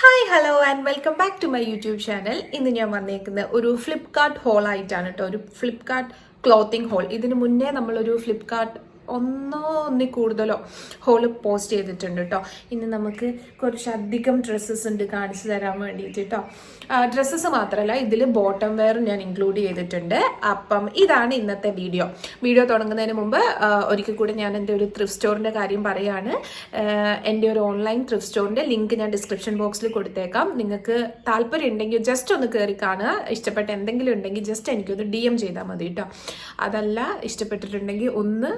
Hi hello and welcome back to my YouTube channel. ഇന്ന് ഞാൻ വന്നേക്കുന്ന ഒരു ഫ്ലിപ്കാർട്ട് ഹോൾ ആയിട്ടാണ് കേട്ടോ. ഒരു ഫ്ലിപ്കാർട്ട് ക്ലോത്തിങ് ഹോൾ. ഇതിന് മുന്നേ നമ്മളൊരു ഫ്ലിപ്കാർട്ട് ഒന്നിൽ കൂടുതലോ ഹോള് പോസ്റ്റ് ചെയ്തിട്ടുണ്ട് കേട്ടോ. ഇന്ന് നമുക്ക് കുറച്ചധികം ഡ്രസ്സസ് ഉണ്ട് കാണിച്ചു തരാൻ വേണ്ടിയിട്ട് കേട്ടോ. ഡ്രസ്സസ് മാത്രമല്ല, ഇതിൽ ബോട്ടം വെയർ ഞാൻ ഇൻക്ലൂഡ് ചെയ്തിട്ടുണ്ട്. അപ്പം ഇതാണ് ഇന്നത്തെ വീഡിയോ തുടങ്ങുന്നതിന് മുമ്പ് ഒരിക്കൽ കൂടി ഞാൻ എൻ്റെ ഒരു ത്രിഫ്റ്റ് സ്റ്റോറിൻ്റെ കാര്യം പറയുകയാണ്. എൻ്റെ ഒരു ഓൺലൈൻ ത്രിഫ്റ്റ് സ്റ്റോറിൻ്റെ ലിങ്ക് ഞാൻ ഡിസ്ക്രിപ്ഷൻ ബോക്സിൽ കൊടുത്തേക്കാം. നിങ്ങൾക്ക് താല്പര്യം ഉണ്ടെങ്കിൽ ജസ്റ്റ് ഒന്ന് കയറി കാണുക. ഇഷ്ടപ്പെട്ട എന്തെങ്കിലും ഉണ്ടെങ്കിൽ ജസ്റ്റ് എനിക്കൊന്ന് DM ചെയ്താൽ മതി കേട്ടോ. അതല്ല, ഇഷ്ടപ്പെട്ടിട്ടുണ്ടെങ്കിൽ ഒന്ന്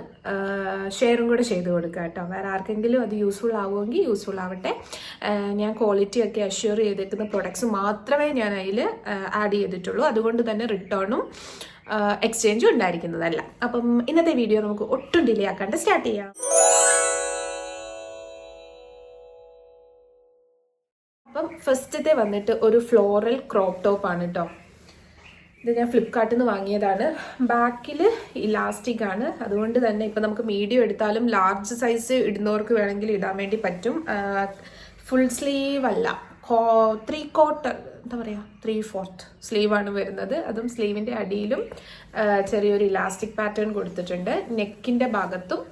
ഷെയറും കൂടെ ചെയ്ത് കൊടുക്കുക കേട്ടോ. വേറെ ആർക്കെങ്കിലും അത് യൂസ്ഫുൾ ആവുമെങ്കിൽ യൂസ്ഫുൾ ആവട്ടെ. ഞാൻ ക്വാളിറ്റി ഒക്കെ അഷ്യൂർ ചെയ്തേക്കുന്ന പ്രൊഡക്ട്സ് മാത്രമേ ഞാൻ അതിൽ ആഡ് ചെയ്തിട്ടുള്ളൂ. അതുകൊണ്ട് തന്നെ റിട്ടേണും എക്സ്ചേഞ്ചും ഉണ്ടായിരിക്കുന്നതല്ല. അപ്പം ഇന്നത്തെ വീഡിയോ നമുക്ക് ഒട്ടും ഡിലേ ആക്കാണ്ട് സ്റ്റാർട്ട് ചെയ്യാം. അപ്പം ഫസ്റ്റത്തെ വന്നിട്ട് ഒരു ഫ്ലോറൽ ക്രോപ്പ് ടോപ്പ് ആണ് കേട്ടോ. ഇത് ഞാൻ ഫ്ലിപ്കാർട്ടിൽ നിന്ന് വാങ്ങിയതാണ്. ബാക്കിൽ ഇലാസ്റ്റിക് ആണ്. അതുകൊണ്ട് തന്നെ ഇപ്പം നമുക്ക് മീഡിയം എടുത്താലും ലാർജ് സൈസ് ഇടുന്നവർക്ക് വേണമെങ്കിൽ ഇടാൻ വേണ്ടി പറ്റും. ഫുൾ സ്ലീവ് അല്ല, 3/4 എന്താ പറയുക 3/4 സ്ലീവാണ് വരുന്നത്. അതും സ്ലീവിൻ്റെ അടിയിലും ചെറിയൊരു ഇലാസ്റ്റിക് പാറ്റേൺ കൊടുത്തിട്ടുണ്ട്. നെക്കിൻ്റെ ഭാഗത്തും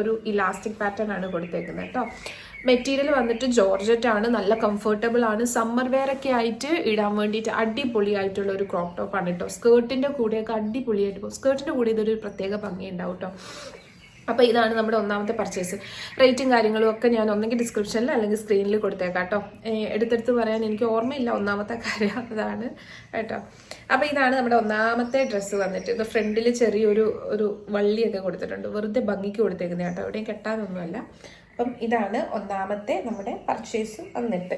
ഒരു ഇലാസ്റ്റിക് പാറ്റേൺ ആണ് കൊടുത്തേക്കുന്നത് കേട്ടോ. മെറ്റീരിയൽ വന്നിട്ട് ജോർജറ്റ് ആണ്. നല്ല കംഫർട്ടബിൾ ആണ്. സമ്മർ വെയർ ഒക്കെ ആയിട്ട് ഇടാൻ വേണ്ടിയിട്ട് അടിപൊളിയായിട്ടുള്ള ഒരു ക്രോപ്പ് ടോപ്പ് ആണ് കേട്ടോ. സ്കേർട്ടിൻ്റെ കൂടെയൊക്കെ അടിപൊളിയായിട്ട് പോകും. സ്കേർട്ടിൻ്റെ കൂടെ ഇതൊരു പ്രത്യേക ഭംഗി ഉണ്ടാവും കേട്ടോ. അപ്പോൾ ഇതാണ് നമ്മുടെ ഒന്നാമത്തെ പർച്ചേസ്. റേറ്റും കാര്യങ്ങളും ഒക്കെ ഞാൻ ഒന്നെങ്കിൽ ഡിസ്ക്രിപ്ഷനിൽ അല്ലെങ്കിൽ സ്ക്രീനിൽ കൊടുത്തേക്കാം കേട്ടോ. എടുത്തെടുത്ത് പറയാൻ എനിക്ക് ഓർമ്മയില്ല ഒന്നാമത്തെ കാര്യം അതാണ് കേട്ടോ. അപ്പോൾ ഇതാണ് നമ്മുടെ ഒന്നാമത്തെ ഡ്രസ്സ് വന്നിട്ട്. ഇത് ഫ്രണ്ടിൽ ചെറിയൊരു വള്ളിയൊക്കെ കൊടുത്തിട്ടുണ്ട്. വെറുതെ ഭംഗിക്ക് കൊടുത്തേക്കുന്നത് കേട്ടോ. എവിടെയും കെട്ടാനൊന്നുമല്ല. അപ്പം ഇതാണ് ഒന്നാമത്തെ നമ്മുടെ പർച്ചേസ് വന്നിട്ട്.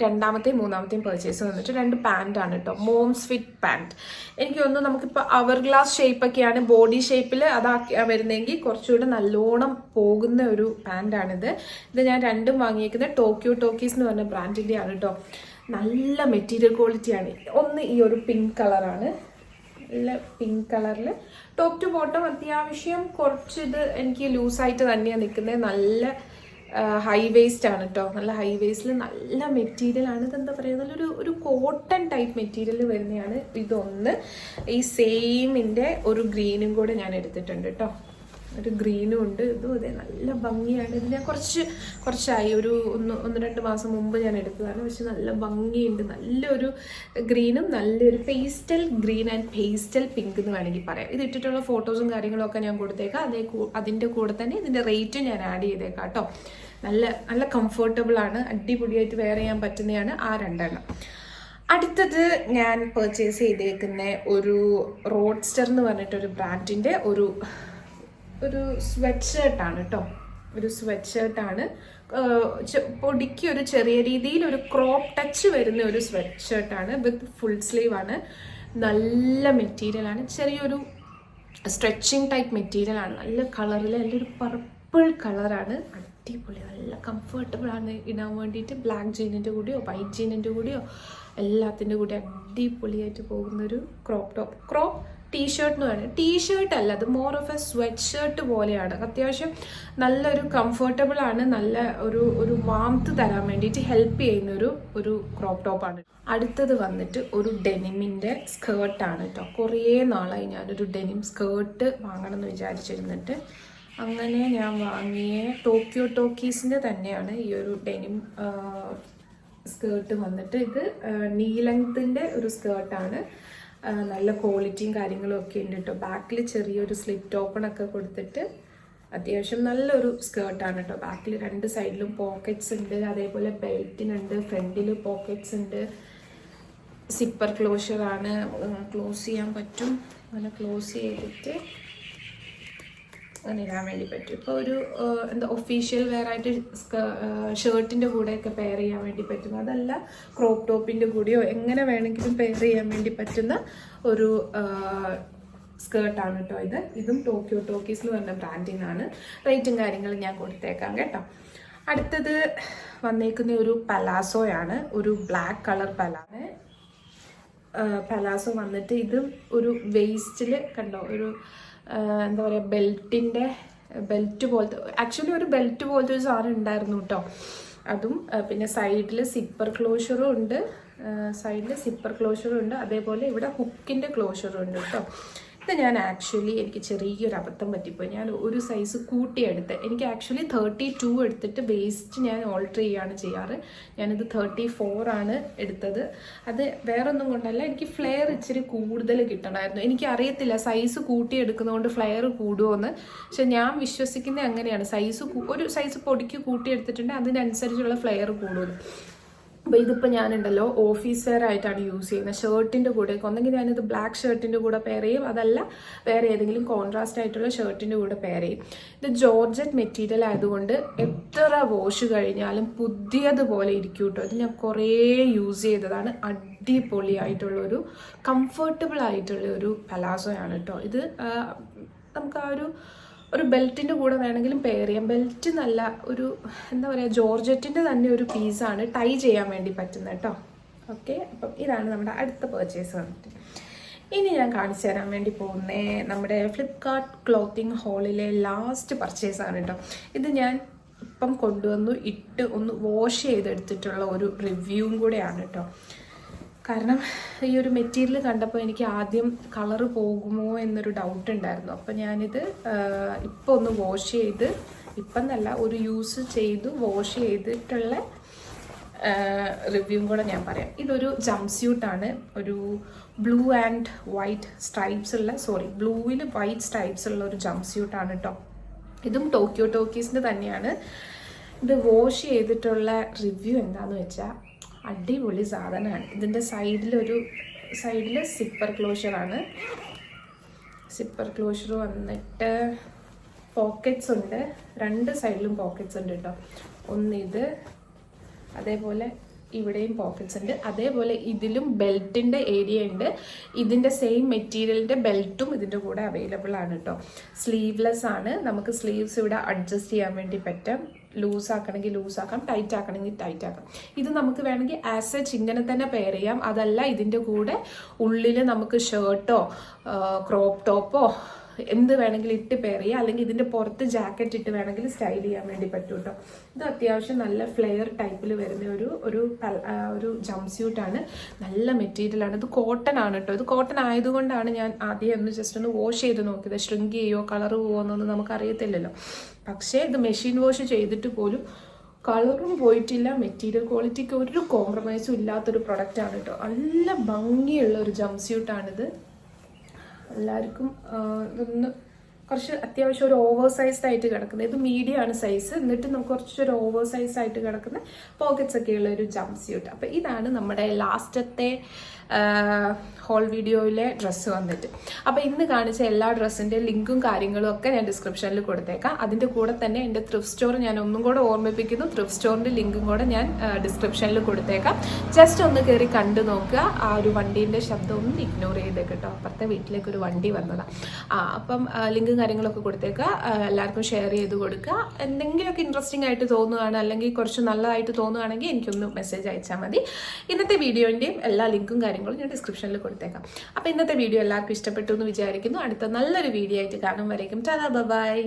രണ്ടാമത്തെയും മൂന്നാമത്തെയും പർച്ചേസ് വന്നിട്ട് 2 പാൻറ്റാണ് കേട്ടോ. Moms fit pant. എനിക്ക് തോന്നുന്നു നമുക്കിപ്പോൾ അവർ ഗ്ലാസ് ഷേപ്പൊക്കെയാണ് ബോഡി ഷേപ്പിൽ അതാക്കി വരുന്നതെങ്കിൽ കുറച്ചുകൂടെ നല്ലോണം പോകുന്ന ഒരു പാൻറ്റാണിത്. ഇത് ഞാൻ രണ്ടും വാങ്ങിയേക്കുന്നത് ടോക്കിയോ ടോക്കീസ് എന്ന് പറഞ്ഞ ബ്രാൻഡിൻ്റെ ആണ് കേട്ടോ. നല്ല മെറ്റീരിയൽ ക്വാളിറ്റിയാണ്. ഒന്ന് ഈ ഒരു പിങ്ക് കളറാണ്. നല്ല പിങ്ക് കളറിൽ ടോപ്പ് ടു ബോട്ടം അത്യാവശ്യം കുറച്ചിത് എനിക്ക് ലൂസായിട്ട് തന്നെയാണ് നിൽക്കുന്നത്. നല്ല ഹൈ വേസ്റ്റ് ആണ് കേട്ടോ. നല്ല ഹൈ വേസ്റ്റിൽ നല്ല മെറ്റീരിയൽ ആണ്. ഇതെന്താ പറയുക, നല്ലൊരു കോട്ടൺ ടൈപ്പ് മെറ്റീരിയൽ വരുന്നതാണ്. ഇതൊന്ന് ഈ സെയിമിൻ്റെ ഒരു ഗ്രീനും കൂടെ ഞാൻ എടുത്തിട്ടുണ്ട് കേട്ടോ. ഒരു ഗ്രീനും ഉണ്ട്. ഇതും അതെ നല്ല ഭംഗിയാണ്. ഇത് ഞാൻ കുറച്ചായി ഒരു 1-2 മാസം മുമ്പ് ഞാൻ എടുത്തതാണ്. പക്ഷെ നല്ല ഭംഗിയുണ്ട്. നല്ലൊരു ഗ്രീനും നല്ലൊരു pastel green and pastel pink എന്ന് വേണമെങ്കിൽ പറയാം. ഇത് ഇട്ടിട്ടുള്ള ഫോട്ടോസും കാര്യങ്ങളും ഒക്കെ ഞാൻ കൊടുത്തേക്കാം. അതിൻ്റെ കൂടെ തന്നെ ഇതിൻ്റെ റേറ്റും ഞാൻ ആഡ് ചെയ്തേക്കാം കേട്ടോ. നല്ല കംഫർട്ടബിൾ ആണ്. അടിപൊളിയായിട്ട് വെയർ ചെയ്യാൻ പറ്റുന്നതാണ് ആ 2 എണ്ണം. അടുത്തത് ഞാൻ പർച്ചേസ് ചെയ്തേക്കുന്ന ഒരു റോഡ്സ്റ്റർ എന്ന് പറഞ്ഞിട്ടൊരു ബ്രാൻഡിൻ്റെ ഒരു സ്വെറ്റ് ഷർട്ടാണ് കേട്ടോ. ഒരു സ്വെറ്റ് ഷർട്ടാണ്. പൊടിക്ക് ഒരു ചെറിയ രീതിയിൽ ഒരു ക്രോപ്പ് ടച്ച് വരുന്ന ഒരു സ്വെറ്റ് ഷർട്ടാണ്. വിത്ത് ഫുൾ സ്ലീവ് ആണ്. നല്ല മെറ്റീരിയലാണ്. ചെറിയൊരു സ്ട്രെച്ചിങ് ടൈപ്പ് മെറ്റീരിയലാണ്. നല്ല കളറിൽ നല്ലൊരു പർപ്പിൾ കളറാണ്. അടിപൊളി, നല്ല കംഫർട്ടബിൾ ആണ് ഇടാൻ വേണ്ടിയിട്ട്. ബ്ലാക്ക് ജീനിൻ്റെ കൂടെയോ വൈറ്റ് ജീനിൻ്റെ കൂടെയോ എല്ലാത്തിൻ്റെ കൂടെ അടിപൊളിയായിട്ട് പോകുന്നൊരു ക്രോപ്പ് ടീഷർട്ട് എന്ന് പറയുന്നത്. ടീഷർട്ട് അല്ല, അത് more of A sweat shirt പോലെയാണ്. അത്യാവശ്യം നല്ലൊരു കംഫർട്ടബിൾ ആണ്. നല്ല ഒരു വാംത്ത് തരാൻ വേണ്ടിയിട്ട് ഹെൽപ്പ് ചെയ്യുന്ന ഒരു ക്രോപ്പ് ടോപ്പാണ്. അടുത്തത് വന്നിട്ട് ഒരു ഡെനിമിൻ്റെ സ്കേർട്ടാണ് കേട്ടോ. കുറേ നാളായി ഞാനൊരു ഡെനിം സ്കേർട്ട് വാങ്ങണം എന്ന് വിചാരിച്ചിരുന്നിട്ട് അങ്ങനെ ഞാൻ വാങ്ങിയ ടോക്കിയോ ടോക്കീസിൻ്റെ തന്നെയാണ് ഈ ഒരു ഡെനിം സ്കേർട്ട് വന്നിട്ട്. ഇത് നീ ലെങ്ത്തിൻ്റെ ഒരു സ്കേർട്ടാണ്. നല്ല ക്വാളിറ്റിയും കാര്യങ്ങളും ഒക്കെ ഉണ്ട് കേട്ടോ. ബാക്കിൽ ചെറിയൊരു സ്ലിറ്റ് ഓപ്പണൊക്കെ കൊടുത്തിട്ട് അത്യാവശ്യം നല്ലൊരു സ്കേർട്ടാണ് കേട്ടോ. ബാക്കിൽ 2 സൈഡിലും പോക്കറ്റ്സ് ഉണ്ട്. അതേപോലെ ബെൽറ്റിനുണ്ട്. ഫ്രണ്ടിൽ പോക്കറ്റ്സ് ഉണ്ട്. സിപ്പർ ക്ലോഷറാണ്. ക്ലോസ് ചെയ്യാൻ പറ്റും. അങ്ങനെ ക്ലോസ് ചെയ്തിട്ട് അങ്ങനെ ഇടാൻ വേണ്ടി പറ്റും. ഇപ്പോൾ ഒരു ഒഫീഷ്യൽ വെയർ ആയിട്ട് ഷർട്ടിൻ്റെ കൂടെയൊക്കെ പെയർ ചെയ്യാൻ വേണ്ടി പറ്റും. അതല്ല ക്രോപ്പ് ടോപ്പിൻ്റെ കൂടെയോ എങ്ങനെ വേണമെങ്കിലും പെയർ ചെയ്യാൻ വേണ്ടി പറ്റുന്ന ഒരു സ്കേർട്ടാണ് കേട്ടോ. ഇതും ടോക്കിയോ ടോക്കീസ് എന്ന് പറഞ്ഞ ബ്രാൻഡിനാണ്. റേറ്റും കാര്യങ്ങളും ഞാൻ കൊടുത്തേക്കാം കേട്ടോ. അടുത്തത് വന്നേക്കുന്ന ഒരു പലാസോയാണ്. ഒരു ബ്ലാക്ക് കളർ പലാസോ വന്നിട്ട് ഇത് ഒരു വേസ്റ്റിൽ കണ്ടോ ഒരു എന്താ പറയുക ബെൽറ്റ് പോലത്തെ, ആക്ച്വലി ഒരു ബെൽറ്റ് പോലത്തെ ഒരു സാധനം ഉണ്ടായിരുന്നു കേട്ടോ. അതും പിന്നെ സൈഡിൽ സിപ്പർ ക്ലോഷറും ഉണ്ട്, അതേപോലെ ഇവിടെ ഹുക്കിൻ്റെ ക്ലോഷറും ഉണ്ട് കേട്ടോ. ഇത് ഞാൻ ആക്ച്വലി എനിക്ക് ചെറിയൊരു അബദ്ധം പറ്റിപ്പോയി. ഞാൻ ഒരു സൈസ് കൂട്ടിയെടുത്ത്, എനിക്ക് ആക്ച്വലി 32 എടുത്തിട്ട് വേസ്റ്റ് ഞാൻ ഓൾട്ടർ ചെയ്യുകയാണ് ചെയ്യാറ്. ഞാനിത് 34 ആണ് എടുത്തത്. അത് വേറൊന്നും കൊണ്ടല്ല, എനിക്ക് ഫ്ലെയർ ഇച്ചിരി കൂടുതൽ കിട്ടണമായിരുന്നു. എനിക്ക് അറിയത്തില്ല സൈസ് കൂട്ടിയെടുക്കുന്നതുകൊണ്ട് ഫ്ലെയർ കൂടുമോയെന്ന്. പക്ഷെ ഞാൻ വിശ്വസിക്കുന്നത് അങ്ങനെയാണ്, ഒരു സൈസ് പൊടിക്ക് കൂട്ടിയെടുത്തിട്ടുണ്ടെങ്കിൽ അതിനനുസരിച്ചുള്ള ഫ്ലെയർ കൂടുമെന്ന്. അപ്പോൾ ഇതിപ്പോൾ ഞാനുണ്ടല്ലോ ഓഫീസ് വെയർ ആയിട്ടാണ് യൂസ് ചെയ്യുന്നത്. ഷർട്ടിൻ്റെ കൂടെ ഒന്നെങ്കിൽ ഞാനിത് ബ്ലാക്ക് ഷർട്ടിൻ്റെ കൂടെ പെയർ ചെയ്യും, അതല്ല വേറെ ഏതെങ്കിലും കോൺട്രാസ്റ്റ് ആയിട്ടുള്ള ഷർട്ടിൻ്റെ കൂടെ പെയർ ചെയ്യും. ഇത് ജോർജറ്റ് മെറ്റീരിയൽ ആയതുകൊണ്ട് എത്ര വാഷ് കഴിഞ്ഞാലും പുതിയതുപോലെ ഇരിക്കും കേട്ടോ. ഇത് ഞാൻ കുറേ യൂസ് ചെയ്തതാണ്. അടിപൊളിയായിട്ടുള്ളൊരു കംഫർട്ടബിൾ ആയിട്ടുള്ളൊരു പലാസോയാണ് കേട്ടോ. ഇത് നമുക്ക് ആ ഒരു ബെൽറ്റിൻ്റെ കൂടെ വേണമെങ്കിലും പെയർ ചെയ്യാം. ബെൽറ്റ് നല്ല ഒരു എന്താ പറയുക, ജോർജറ്റിൻ്റെ തന്നെ ഒരു പീസാണ്, ടൈ ചെയ്യാൻ വേണ്ടി പറ്റുന്നത് കേട്ടോ. ഓക്കെ, അപ്പം ഇതാണ് നമ്മുടെ അടുത്ത പർച്ചേസ് വന്നിട്ട്. ഇനി ഞാൻ കാണിച്ചു തരാൻ വേണ്ടി പോകുന്നേ നമ്മുടെ ഫ്ലിപ്കാർട്ട് ക്ലോത്തിങ് ഹോളിലെ ലാസ്റ്റ് പർച്ചേസാണ് കേട്ടോ. ഇത് ഞാൻ ഇപ്പം കൊണ്ടുവന്നു ഒന്ന് വാഷ് ചെയ്തെടുത്തിട്ടുള്ള ഒരു റിവ്യൂവും കൂടെയാണ് കേട്ടോ. കാരണം ഈ ഒരു മെറ്റീരിയൽ കണ്ടപ്പോൾ എനിക്ക് ആദ്യം കളറ് പോകുമോ എന്നൊരു ഡൗട്ട് ഉണ്ടായിരുന്നു. അപ്പോൾ ഞാനിത് ഇപ്പോൾ ഒന്ന് വാഷ് ചെയ്ത്, ഇപ്പം എന്നല്ല ഒരു യൂസ് ചെയ്ത് വാഷ് ചെയ്തിട്ടുള്ള റിവ്യൂവും കൂടെ ഞാൻ പറയാം. ഇതൊരു ജംപ് സ്യൂട്ടാണ്, ഒരു ബ്ലൂ ആൻഡ് വൈറ്റ് സ്ട്രൈപ്സ് ഉള്ള, ബ്ലൂവിൽ വൈറ്റ് സ്ട്രൈപ്സ് ഉള്ള ഒരു ജംപ് സ്യൂട്ടാണ് കേട്ടോ. ഇതും ടോക്കിയോ ടോക്കീസിൻ്റെ തന്നെയാണ്. ഇത് വാഷ് ചെയ്തിട്ടുള്ള റിവ്യൂ എന്താണെന്ന് വെച്ചാൽ അടിപൊളി സാധനമാണ്. ഇതിൻ്റെ സൈഡിൽ സിപ്പർ ക്ലോഷറാണ്. സിപ്പർ ക്ലോഷർ വന്നിട്ട് പോക്കറ്റ്സ് ഉണ്ട്, 2 സൈഡിലും പോക്കറ്റ്സ് ഉണ്ട് കേട്ടോ. ഒന്നിത്, അതേപോലെ ഇവിടെയും പോക്കറ്റ്സ് ഉണ്ട്, അതേപോലെ ഇതിലും ബെൽറ്റിൻ്റെ ഏരിയ ഉണ്ട്. ഇതിൻ്റെ സെയിം മെറ്റീരിയലിൻ്റെ ബെൽറ്റും ഇതിൻ്റെ കൂടെ അവൈലബിൾ ആണ് കേട്ടോ. സ്ലീവ്ലെസ് ആണ്, നമുക്ക് സ്ലീവ്സ് ഇവിടെ അഡ്ജസ്റ്റ് ചെയ്യാൻ വേണ്ടി പറ്റും. ലൂസ് ആക്കണമെങ്കിൽ ലൂസ് ആക്കാം, ടൈറ്റ് ആക്കണമെങ്കിൽ ടൈറ്റ് ആക്കാം. ഇത് നമുക്ക് വേണമെങ്കിൽ ആസ് സച്ച് ഇങ്ങനെ തന്നെ പെയർ ചെയ്യാം. അതല്ല ഇതിൻ്റെ കൂടെ ഉള്ളിൽ നമുക്ക് ഷർട്ടോ ക്രോപ്പ് ടോപ്പോ എന്ത് വേണമെങ്കിലും ഇട്ട് പെയർ ചെയ്യാം, അല്ലെങ്കിൽ ഇതിൻ്റെ പുറത്ത് ജാക്കറ്റ് ഇട്ട് വേണമെങ്കിൽ സ്റ്റൈൽ ചെയ്യാൻ വേണ്ടി പറ്റും കേട്ടോ. ഇത് അത്യാവശ്യം നല്ല ഫ്ലെയർ ടൈപ്പിൽ വരുന്ന ഒരു ജംപ് സ്യൂട്ടാണ്. നല്ല മെറ്റീരിയലാണ്. ഇത് കോട്ടൺ ആണ് കേട്ടോ. ഇത് കോട്ടൺ ആയതുകൊണ്ടാണ് ഞാൻ ആദ്യം ജസ്റ്റ് ഒന്ന് വാഷ് ചെയ്ത് നോക്കിയത്. ഷ്രിങ്ക് ചെയ്യോ കളർ പോവോ എന്നൊന്നും നമുക്കറിയത്തില്ലല്ലോ. പക്ഷേ ഇത് മെഷീൻ വാഷ് ചെയ്തിട്ട് പോലും കളറും പോയിട്ടില്ല, മെറ്റീരിയൽ ക്വാളിറ്റിക്ക് ഒരു കോംപ്രമൈസും ഇല്ലാത്തൊരു പ്രൊഡക്റ്റാണ് കേട്ടോ. നല്ല ഭംഗിയുള്ള ഒരു ജംപ് സ്യൂട്ടാണിത്. എല്ലാവർക്കും ഇതൊന്ന് കുറച്ച് അത്യാവശ്യം ഒരു ഓവർ സൈസ്ഡ് ആയിട്ട് കിടക്കുന്നത്, ഇത് മീഡിയം ആണ് സൈസ്, എന്നിട്ട് നമുക്ക് കുറച്ചൊരു ഓവർ സൈസ് ആയിട്ട് കിടക്കുന്ന പോക്കറ്റ്സ് ഒക്കെ ഉള്ള ഒരു ജംപ് സ്യൂട്ട്. അപ്പോൾ ഇതാണ് നമ്മുടെ ലാസ്റ്റത്തെ ഹോൾ വീഡിയോയിലെ ഡ്രസ്സ് വന്നിട്ട്. അപ്പോൾ ഇന്ന് കാണിച്ച എല്ലാ ഡ്രസ്സിൻ്റെ ലിങ്കും കാര്യങ്ങളും ഒക്കെ ഞാൻ ഡിസ്ക്രിപ്ഷനിൽ കൊടുത്തേക്കാം. അതിൻ്റെ കൂടെ തന്നെ എൻ്റെ ത്രിഫ്റ്റ് സ്റ്റോർ ഞാൻ ഒന്നും കൂടെ ഓർമ്മിപ്പിക്കുന്നു, ത്രിഫ്റ്റ് സ്റ്റോറിൻ്റെ ലിങ്കും കൂടെ ഞാൻ ഡിസ്ക്രിപ്ഷനിൽ കൊടുത്തേക്കാം. ജസ്റ്റ് ഒന്ന് കയറി കണ്ടു നോക്കുക. ആ ഒരു വണ്ടീൻ്റെ ശബ്ദം ഒന്ന് ഇഗ്നോർ ചെയ്തേക്ക് കേട്ടോ. അപ്പുറത്തെ വീട്ടിലേക്ക് ഒരു വണ്ടി വന്നതാണ്. അപ്പം ലിങ്കും കാര്യങ്ങളൊക്കെ കൊടുത്തേക്കുക, എല്ലാവർക്കും ഷെയർ ചെയ്ത് കൊടുക്കുക. എന്തെങ്കിലുമൊക്കെ ഇൻട്രസ്റ്റിംഗ് ആയിട്ട് തോന്നുകയാണ്, അല്ലെങ്കിൽ കുറച്ച് നല്ലതായിട്ട് തോന്നുകയാണെങ്കിൽ എനിക്കൊന്ന് മെസ്സേജ് അയച്ചാൽ മതി. ഇന്നത്തെ വീഡിയോൻ്റെയും എല്ലാ ലിങ്കും കാര്യങ്ങളും ഞാൻ ഡിസ്ക്രിപ്ഷനിൽ കൊടുത്തേക്കാം. അപ്പോൾ ഇന്നത്തെ വീഡിയോ എല്ലാവർക്കും ഇഷ്ടപ്പെട്ടു എന്ന് വിചാരിക്കുന്നു. അടുത്ത നല്ലൊരു വീഡിയോ ആയിട്ട് കാണും വരേക്കും. ടാറ്റാ, ബൈ.